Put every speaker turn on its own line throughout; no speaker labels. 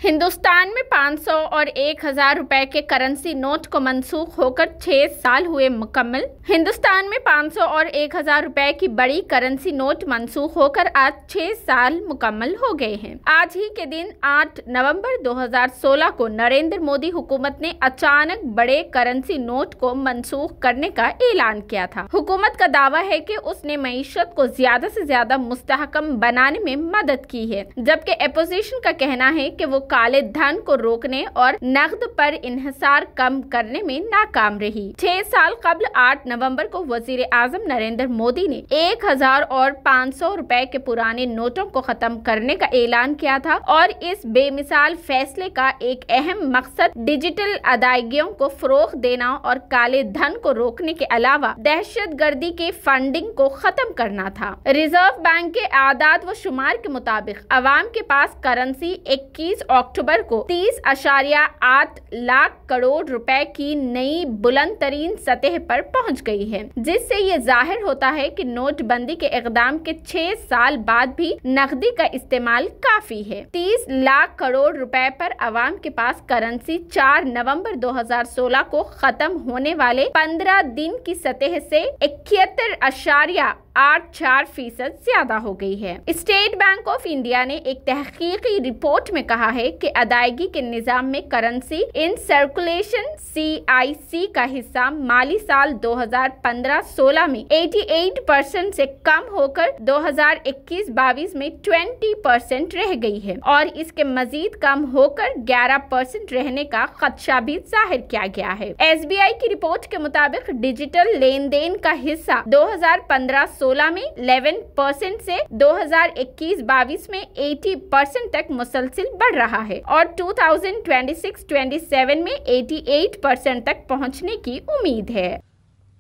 हिंदुस्तान में 500 और 1000 रुपए के करेंसी नोट को मंसूख होकर 6 साल हुए मुकम्मल। हिंदुस्तान में 500 और 1000 रुपए की बड़ी करेंसी नोट मंसूख होकर आज 6 साल मुकम्मल हो गए हैं। आज ही के दिन 8 नवंबर 2016 को नरेंद्र मोदी हुकूमत ने अचानक बड़े करेंसी नोट को मंसूख करने का ऐलान किया था। हुकूमत का दावा है कि उसने मईशत को ज्यादा से ज्यादा मुस्तहकम बनाने में मदद की है, जबकि अपोजिशन का कहना है कि वो काले धन को रोकने और नकद पर इन्हिसार कम करने में नाकाम रही। 6 साल कबल 8 नवंबर को वजीर आजम नरेंद्र मोदी ने 1000 और 500 रुपए के पुराने नोटों को खत्म करने का ऐलान किया था और इस बेमिसाल फैसले का एक अहम मकसद डिजिटल अदायगियों को फरोग देना और काले धन को रोकने के अलावा दहशतगर्दी के फंडिंग को खत्म करना था। रिजर्व बैंक के आदाद व शुमार के मुताबिक अवाम के पास करेंसी 21 अक्टूबर को 30.8 लाख करोड़ रुपए की नई बुलंद तरीन सतह पर पहुंच गई है, जिससे ये जाहिर होता है कि नोटबंदी के इक़दाम के 6 साल बाद भी नकदी का इस्तेमाल काफी है। 30 लाख करोड़ रुपए पर अवाम के पास करेंसी 4 नवंबर 2016 को खत्म होने वाले 15 दिन की सतह से 71.84% ज्यादा हो गई है। स्टेट बैंक ऑफ इंडिया ने एक तहकीकी रिपोर्ट में कहा है कि अदायगी के निजाम में करेंसी इन सर्कुलेशन CIC का हिस्सा माली साल 2015-16 में 88% से कम होकर 2021-22 में 20% रह गई है और इसके मजीद कम होकर 11% रहने का खदशा भी जाहिर किया गया है। SBI की रिपोर्ट के मुताबिक डिजिटल लेन देन का हिस्सा 2015-16 में 11% से 2021-22 में 80% तक मुसलसिल बढ़ रहा है और 2026-27 में 88% तक पहुंचने की उम्मीद है।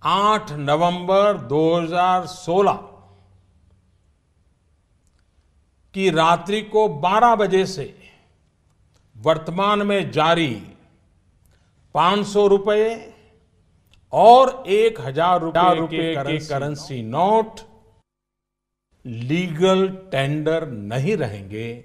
8 नवंबर 2016 की रात्रि को 12 बजे से वर्तमान में जारी 500 रुपए और 1000 रुपए के करेंसी नोट लीगल टेंडर नहीं रहेंगे।